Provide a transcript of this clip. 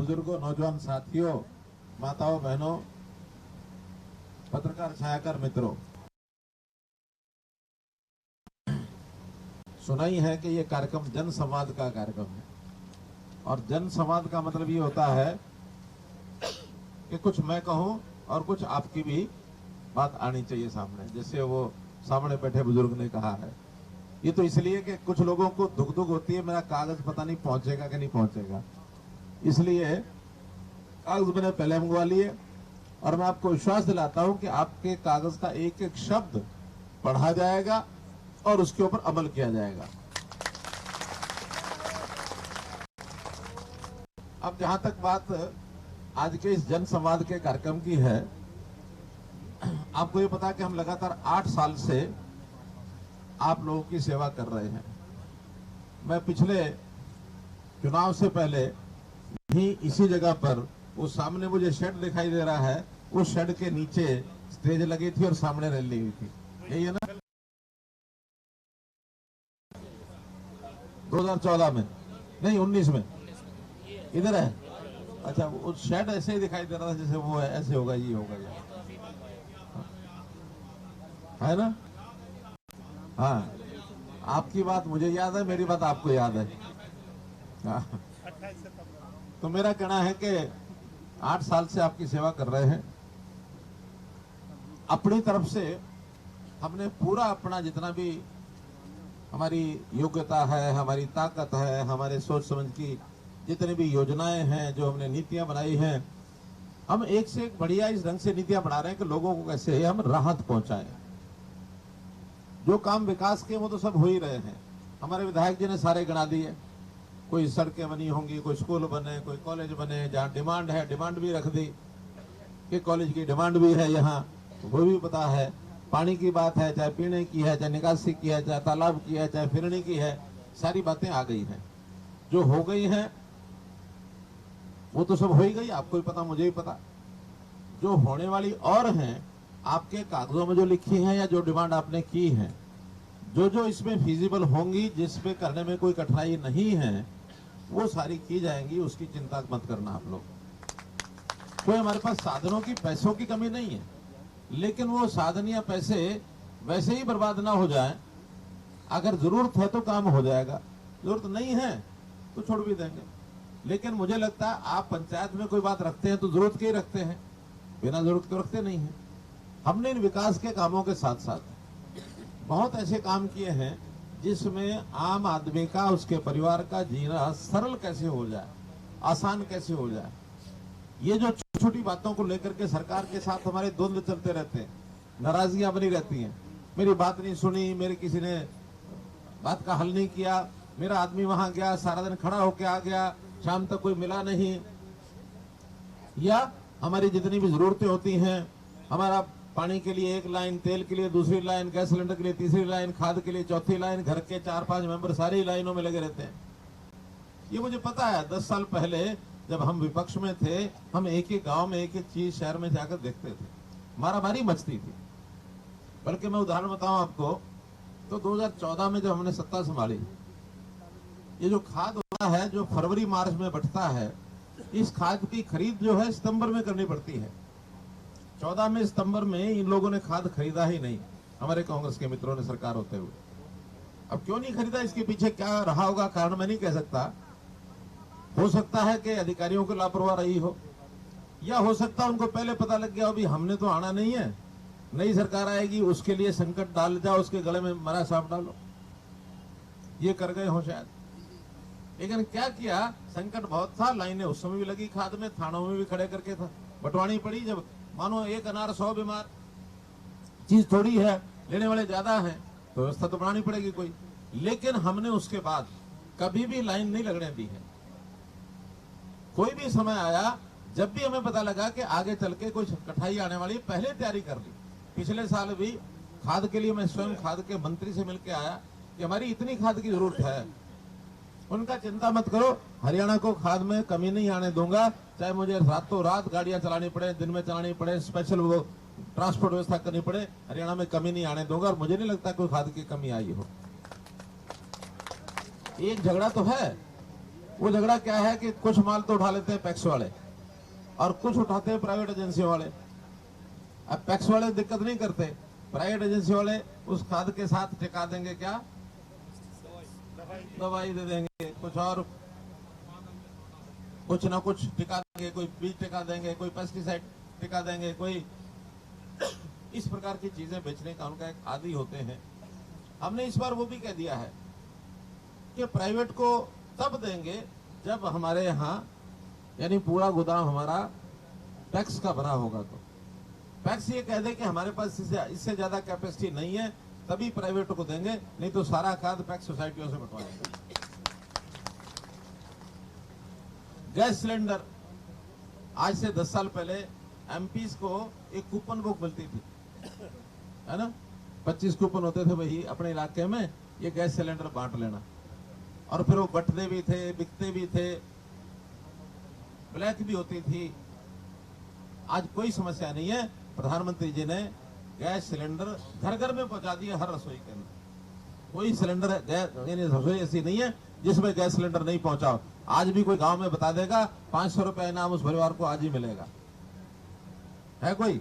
बुजुर्गों, नौजवान साथियों, माताओं, बहनों, पत्रकार छायाकार मित्रों, सुना ही है कि ये कार्यक्रम जन संवाद का कार्यक्रम है। और जन संवाद का मतलब ये होता है कि कुछ मैं कहूं और कुछ आपकी भी बात आनी चाहिए सामने, जैसे वो सामने बैठे बुजुर्ग ने कहा है। ये तो इसलिए कि कुछ लोगों को दुख दुख होती है, मेरा कागज पता नहीं पहुंचेगा कि नहीं पहुंचेगा, इसलिए कागज मैंने पहले मंगवा लिए। और मैं आपको विश्वास दिलाता हूं कि आपके कागज का एक एक शब्द पढ़ा जाएगा और उसके ऊपर अमल किया जाएगा। अब जहां तक बात आज के इस जन संवाद के कार्यक्रम की है, आपको ये पता कि हम लगातार 8 साल से आप लोगों की सेवा कर रहे हैं। मैं पिछले चुनाव से पहले ही इसी जगह पर, वो सामने मुझे शेड दिखाई दे रहा है, उस शेड के नीचे स्टेज लगी थी और सामने रैली हुई थी, यही है ना? 2014 में नहीं, 19 में इधर है। अच्छा, उस शेड ऐसे ही दिखाई दे रहा था जैसे वो है, ऐसे होगा, ये होगा, ये है ना? हाँ, आपकी बात मुझे याद है, मेरी बात आपको याद है। हाँ। तो मेरा कहना है कि 8 साल से आपकी सेवा कर रहे हैं। अपनी तरफ से हमने पूरा अपना जितना भी हमारी योग्यता है, हमारी ताकत है, हमारे सोच समझ की जितनी भी योजनाएं हैं, जो हमने नीतियां बनाई हैं, हम एक से एक बढ़िया इस ढंग से नीतियां बना रहे हैं कि लोगों को कैसे हम राहत पहुंचाएं। जो काम विकास के वो तो सब हो ही रहे हैं। हमारे विधायक जी ने सारे गिना दिए। कोई सड़कें बनी होंगी, कोई स्कूल बने, कोई कॉलेज बने, जहाँ डिमांड है डिमांड भी रख दी कि कॉलेज की डिमांड भी है यहाँ, वो भी पता है। पानी की बात है, चाहे पीने की है, चाहे निकासी की है, चाहे तालाब की है, चाहे फिरनी की है, सारी बातें आ गई हैं। जो हो गई हैं वो तो सब हो ही गई, आपको भी पता, मुझे भी पता। जो होने वाली और हैं, आपके कागजों में जो लिखी हैं या जो डिमांड आपने की है, जो जो इसमें फिजिबल होंगी, जिसमें करने में कोई कठिनाई नहीं है, वो सारी की जाएंगी। उसकी चिंता मत करना आप लोग। कोई हमारे पास साधनों की, पैसों की कमी नहीं है, लेकिन वो साधन या पैसे वैसे ही बर्बाद ना हो जाए। अगर जरूरत है तो काम हो जाएगा, जरूरत नहीं है तो छोड़ भी देंगे। लेकिन मुझे लगता है आप पंचायत में कोई बात रखते हैं तो जरूरत के ही रखते हैं, बिना जरूरत के रखते नहीं है। हमने इन विकास के कामों के साथ साथ बहुत ऐसे काम किए हैं जिसमें आम आदमी का, उसके परिवार का जीना सरल कैसे हो जाए, आसान कैसे हो जाए। ये जो छोटी छोटी बातों को लेकर के सरकार के साथ हमारे द्वंद्व चलते रहते हैं, नाराजगियां बनी रहती हैं। मेरी बात नहीं सुनी, मेरे किसी ने बात का हल नहीं किया, मेरा आदमी वहां गया, सारा दिन खड़ा होके आ गया, शाम तक कोई मिला नहीं। या हमारी जितनी भी जरूरतें होती हैं, हमारा पानी के लिए एक लाइन, तेल के लिए दूसरी लाइन, गैस सिलेंडर के लिए तीसरी लाइन, खाद के लिए चौथी लाइन, घर के 4-5 मेंबर सारी लाइनों में लगे रहते हैं। ये मुझे पता है। 10 साल पहले जब हम विपक्ष में थे, हम एक ही गांव में, एक ही चीज शहर में जाकर देखते थे, मारामारी मचती थी। बल्कि मैं उदाहरण बताऊं आपको, तो 2014 में जब हमने सत्ता संभाली, ये जो खाद होता है जो फरवरी मार्च में बंटता है, इस खाद की खरीद जो है सितंबर में करनी पड़ती है। 14 में सितंबर में इन लोगों ने खाद खरीदा ही नहीं, हमारे कांग्रेस के मित्रों ने सरकार होते हुए। अब क्यों नहीं खरीदा, इसके पीछे क्या रहा होगा कारण मैं नहीं कह सकता। हो सकता है कि अधिकारियों की लापरवाह रही हो, या हो सकता है उनको पहले पता लग गया अभी हमने तो आना नहीं है, नई सरकार आएगी, उसके लिए संकट डाल जाओ, उसके गले में मरा सांप डालो, ये कर गए हो शायद। लेकिन क्या किया, संकट बहुत था, लाइनें उस समय भी लगी खाद में, थानों में भी खड़े करके था बंटवानी पड़ी। जब मानो एक अनार 100 बीमार, चीज थोड़ी है, लेने वाले ज्यादा हैं, तो व्यवस्था तो बनानी पड़ेगी कोई। लेकिन हमने उसके बाद कभी भी लाइन नहीं लगने दी है। कोई भी समय आया, जब भी हमें पता लगा कि आगे चल के कुछ कठिनाई आने वाली, पहले तैयारी कर ली। पिछले साल भी खाद के लिए मैं स्वयं खाद के मंत्री से मिलकर आया कि हमारी इतनी खाद की जरूरत है, उनका चिंता मत करो, हरियाणा को खाद में कमी नहीं आने दूंगा, चाहे मुझे रातों रात गाड़ियां चलानी पड़े, दिन में चलानी पड़े, स्पेशल वो ट्रांसपोर्ट व्यवस्था करनी पड़े, हरियाणा में कमी नहीं आने दूंगा। और मुझे नहीं लगता कोई खाद की कमी आई हो। एक झगड़ा तो है, वो झगड़ा क्या है कि कुछ माल तो उठा लेते हैं पैक्स वाले और कुछ उठाते हैं प्राइवेट एजेंसियों वाले। अब पैक्स वाले दिक्कत नहीं करते, प्राइवेट एजेंसी वाले उस खाद के साथ टिका देंगे क्या, दवाई दे देंगे, कुछ और कुछ ना कुछ टिका देंगे, कोई बीज टिका देंगे, कोई पेस्टिसाइड टिका देंगे, कोई इस प्रकार की चीजें बेचने का उनका एक आदी होते हैं। हमने इस बार वो भी कह दिया है कि प्राइवेट को तब देंगे जब हमारे यहाँ यानी पूरा गोदाम हमारा पैक्स का भरा होगा। तो पैक्स ये कह दे कि हमारे पास इससे ज्यादा कैपेसिटी नहीं है, तभी प्राइवेट को देंगे, नहीं तो सारा खाद पैक्स सोसाइटियों से बंटवाएंगे। गैस सिलेंडर आज से 10 साल पहले एमपीज को एक कूपन बुक मिलती थी, है ना, 25 कूपन होते थे वही अपने इलाके में, ये गैस सिलेंडर बांट लेना, और फिर वो बंटते भी थे, बिकते भी थे, ब्लैक भी होती थी। आज कोई समस्या नहीं है, प्रधानमंत्री जी ने गैस सिलेंडर घर घर में पहुंचा दिया, हर रसोई के अंदर। कोई सिलेंडर यानी रसोई ऐसी नहीं है जिसमें गैस सिलेंडर नहीं पहुंचा। आज भी कोई गांव में बता देगा 500 रुपया इनाम उस परिवार को आज ही मिलेगा, है कोई?